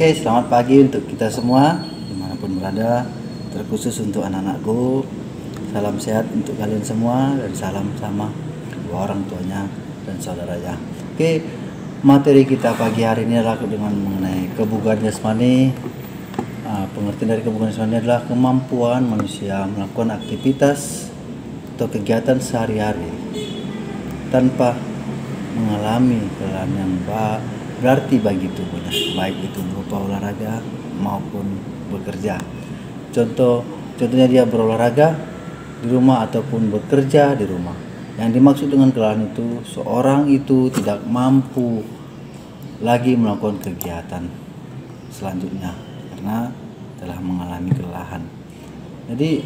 Oke, selamat pagi untuk kita semua dimanapun berada, terkhusus untuk anak-anakku. Salam sehat untuk kalian semua dan salam sama dua orang tuanya dan saudaranya. Oke, materi kita pagi hari ini adalah dengan mengenai kebugaran jasmani. Pengertian dari kebugaran jasmani adalah kemampuan manusia melakukan aktivitas atau kegiatan sehari-hari tanpa mengalami kelelahan yang berarti bagi tubuhnya, baik itu berupa olahraga maupun bekerja. Contohnya dia berolahraga di rumah ataupun bekerja di rumah. Yang dimaksud dengan kelelahan itu seorang itu tidak mampu lagi melakukan kegiatan selanjutnya karena telah mengalami kelelahan. Jadi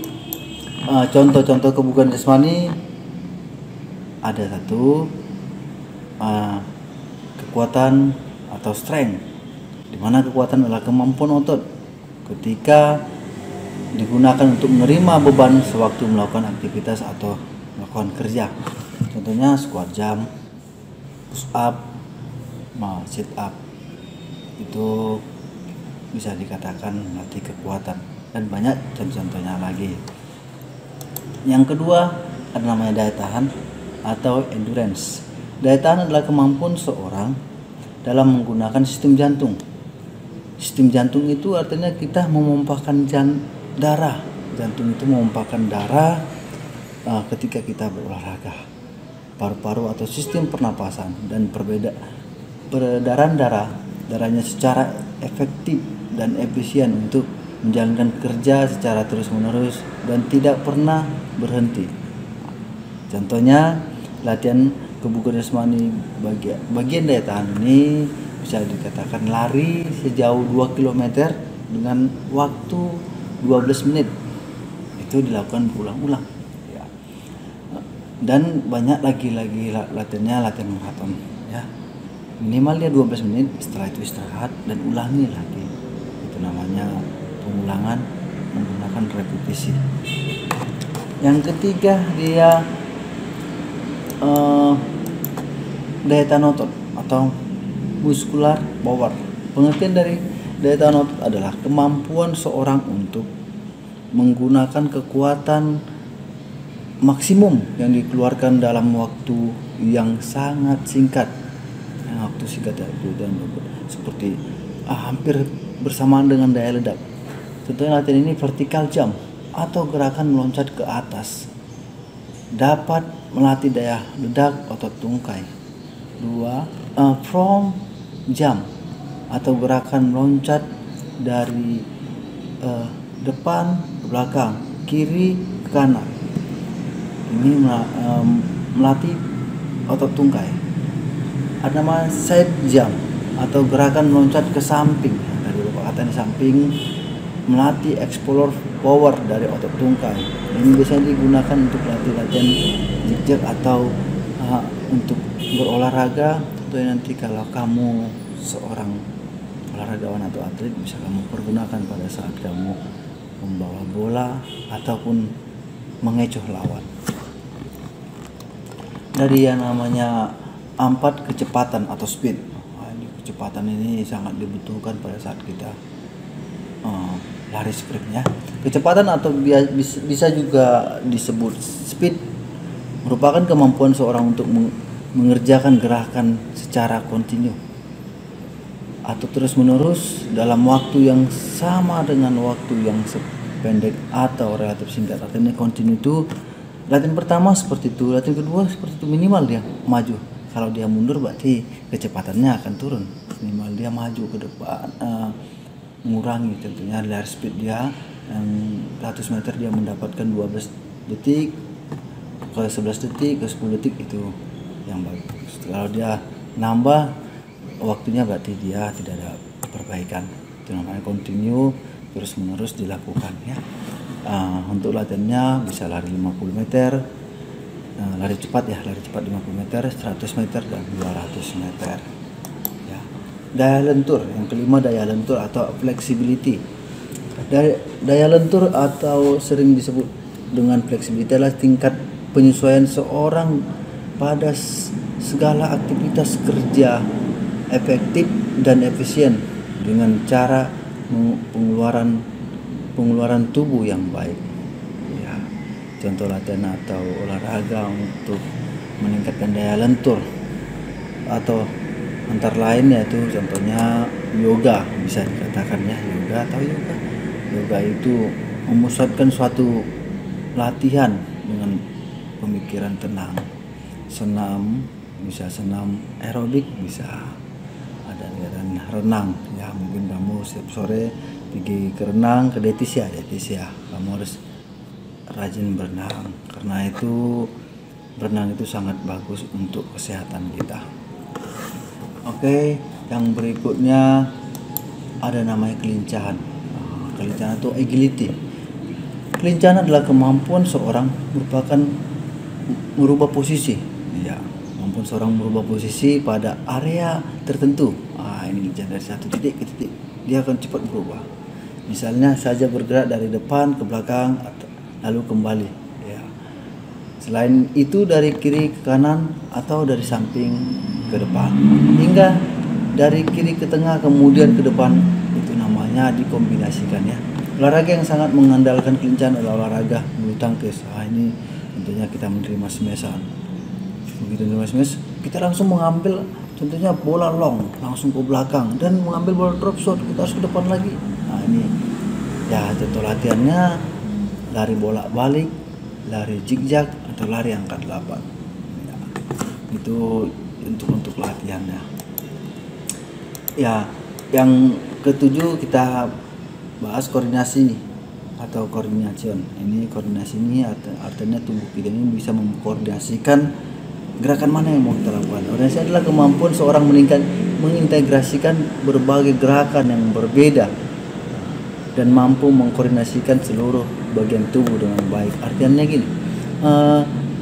contoh-contoh kebugaran jasmani ada satu, kekuatan atau strength, dimana kekuatan adalah kemampuan otot ketika digunakan untuk menerima beban sewaktu melakukan aktivitas atau melakukan kerja. Contohnya squat jump, push up, sit up, itu bisa dikatakan melatih kekuatan, dan banyak contoh-contohnya lagi. Yang kedua ada namanya daya tahan atau endurance. Daya tahan adalah kemampuan seorang dalam menggunakan sistem jantung. Sistem jantung itu artinya kita memompahkan darah. Jantung itu memompahkan darah ketika kita berolahraga. Paru-paru atau sistem pernapasan dan peredaran darahnya secara efektif dan efisien untuk menjalankan kerja secara terus-menerus dan tidak pernah berhenti. Contohnya latihan kebugaran jasmani bagian daya tahan ini bisa dikatakan lari sejauh 2 km dengan waktu 12 menit. Itu dilakukan berulang-ulang ya. Dan banyak lagi latihan maraton ya. Minimal dia 12 menit, setelah itu istirahat dan ulangi lagi. Itu namanya pengulangan menggunakan repetisi. Yang ketiga dia daya tahan otot atau muscular power. Pengertian dari daya tahan otot adalah kemampuan seorang untuk menggunakan kekuatan maksimum yang dikeluarkan dalam waktu yang sangat singkat. Waktu singkat itu dan seperti hampir bersamaan dengan daya ledak. Contohnya latihan ini vertical jump atau gerakan meloncat ke atas. Dapat melatih daya ledak otot tungkai. 2. From jump atau gerakan meloncat dari depan ke belakang, kiri ke kanan. Ini melatih otot tungkai. Ada nama side jump atau gerakan meloncat ke samping. Dari beberapa kata di samping, melatih explore power dari otot tungkai. Ini biasanya digunakan untuk latihan jig atau untuk berolahraga. Tentunya nanti kalau kamu seorang olahragawan atau atlet bisa kamu pergunakan pada saat kamu membawa bola ataupun mengecoh lawan. Dari yang namanya 4 kecepatan atau speed. Kecepatan ini sangat dibutuhkan pada saat kita lari sprint ya. Kecepatan atau bisa juga disebut speed merupakan kemampuan seorang untuk mengerjakan gerakan secara kontinu atau terus-menerus dalam waktu yang sama dengan waktu yang pendek atau relatif singkat. Artinya kontinu itu latihan pertama seperti itu, latihan kedua seperti itu, minimal dia maju. Kalau dia mundur berarti kecepatannya akan turun. Minimal dia maju ke depan, mengurangi. Tentunya lari speed dia yang 100 meter dia mendapatkan 12 detik ke 11 detik ke 10 detik, itu yang bagus. Kalau dia nambah waktunya berarti dia tidak ada perbaikan. Itu namanya continue, terus menerus dilakukan ya. Untuk latihannya bisa lari 50 meter, lari cepat 50 meter, 100 meter dan 200 meter ya. Daya lentur, yang kelima daya lentur atau flexibility. Daya lentur atau sering disebut dengan flexibility adalah tingkat penyesuaian seorang pada segala aktivitas kerja efektif dan efisien dengan cara pengeluaran tubuh yang baik. Ya, contoh latihan atau olahraga untuk meningkatkan daya lentur atau antara lain yaitu contohnya yoga, bisa dikatakan ya yoga atau yoga. Yoga itu memusatkan suatu latihan dengan pemikiran tenang. Senam, bisa senam aerobik, bisa ada kegiatan renang ya, mungkin kamu setiap sore pergi ke renang ke Detis ya, kamu harus rajin berenang karena itu berenang itu sangat bagus untuk kesehatan kita. Oke, yang berikutnya ada namanya kelincahan. Kelincahan atau agility. Kelincahan adalah kemampuan seorang merubah posisi. Ya, kemampuan seorang merubah posisi pada area tertentu. Ini dari satu titik ke titik, dia akan cepat berubah. Misalnya saja bergerak dari depan ke belakang lalu kembali. Ya. Selain itu dari kiri ke kanan atau dari samping ke depan, hingga dari kiri ke tengah kemudian ke depan, itu namanya dikombinasikan ya. Olahraga yang sangat mengandalkan kelincahan adalah olahraga bulu tangkis. Ini tentunya kita menerima smashan. Begitu menerima smash, kita langsung mengambil contohnya bola long langsung ke belakang dan mengambil bola drop shot, kita harus ke depan lagi. Ini ya contoh latihannya lari bolak balik, lari zigzag atau lari angkat 8. Ya, itu untuk latihannya. Ya, yang ketujuh kita bahas koordinasi atau koordination. Ini koordinasi ini artinya tubuh kita ini bisa mengkoordinasikan gerakan mana yang mau kita lakukan. Koordinasi adalah kemampuan seorang mengintegrasikan berbagai gerakan yang berbeda dan mampu mengkoordinasikan seluruh bagian tubuh dengan baik. Artinya gini,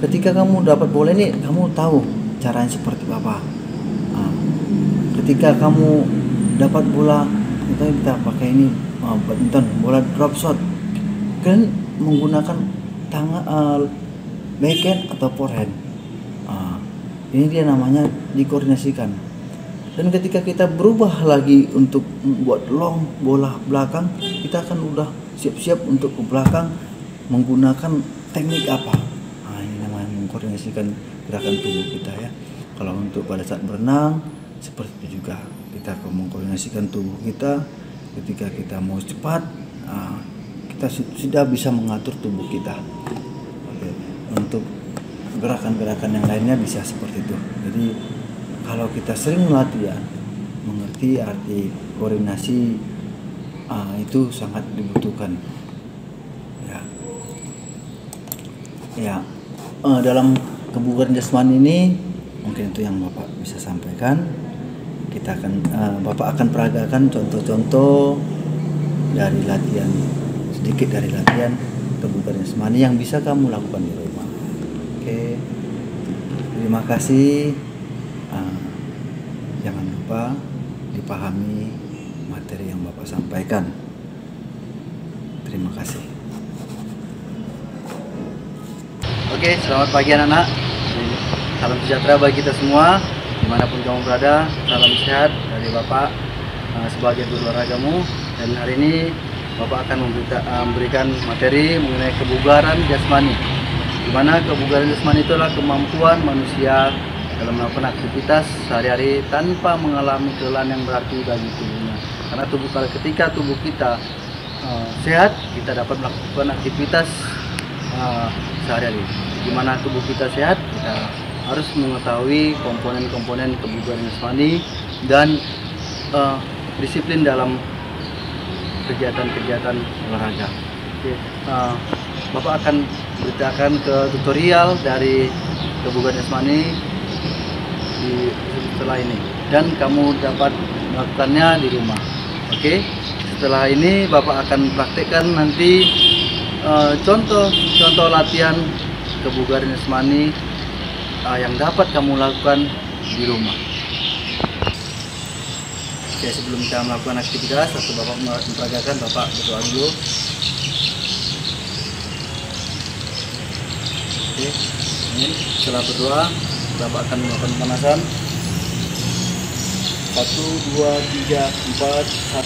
ketika kamu dapat bola ini, kamu tahu caranya seperti apa. Ketika kamu dapat bola, kita pakai ini badminton, bola drop shot, kan menggunakan tangan backhand atau forehand. Ini dia namanya dikoordinasikan. Dan ketika kita berubah lagi untuk buat long bola belakang, kita akan udah siap-siap untuk ke belakang menggunakan teknik apa. Ini namanya mengkoordinasikan gerakan tubuh kita ya. Kalau untuk pada saat berenang seperti itu juga, kita mengkoordinasikan tubuh kita. Ketika kita mau cepat, kita sudah bisa mengatur tubuh kita. Oke. Untuk gerakan-gerakan yang lainnya bisa seperti itu. Jadi kalau kita sering latihan, mengerti arti koordinasi, itu sangat dibutuhkan. Ya, dalam kebugaran jasmani ini mungkin itu yang Bapak bisa sampaikan. Kita akan Bapak akan peragakan contoh-contoh dari latihan, sedikit dari latihan kebugaran jasmani yang bisa kamu lakukan di rumah. Oke, terima kasih. Jangan lupa dipahami materi yang Bapak sampaikan. Terima kasih. Oke, selamat pagi anak-anak. Salam sejahtera bagi kita semua dimanapun kamu berada. Salam sehat dari Bapak sebagai guru olahragamu. Dan hari ini Bapak akan memberikan materi mengenai kebugaran jasmani, di mana kebugaran jasmani itu adalah kemampuan manusia dalam melakukan aktivitas sehari-hari tanpa mengalami kelelahan yang berarti bagi tubuhnya. Karena ketika tubuh kita sehat, kita dapat melakukan aktivitas sehari-hari. Di mana tubuh kita sehat, kita harus mengetahui komponen-komponen kebugaran jasmani dan disiplin dalam kegiatan-kegiatan olahraga. Oke, Bapak akan beritakan ke tutorial dari kebugaran jasmani setelah ini, dan kamu dapat melakukannya di rumah. Oke, setelah ini Bapak akan praktekkan nanti contoh latihan kebugaran jasmani yang dapat kamu lakukan di rumah. Oke, sebelum kita melakukan aktivitas atau Bapak memperagakan, Bapak berdoa dulu. Oke, ini setelah berdoa Bapak akan melakukan pemanasan. 1, 2, 3, 4, 1,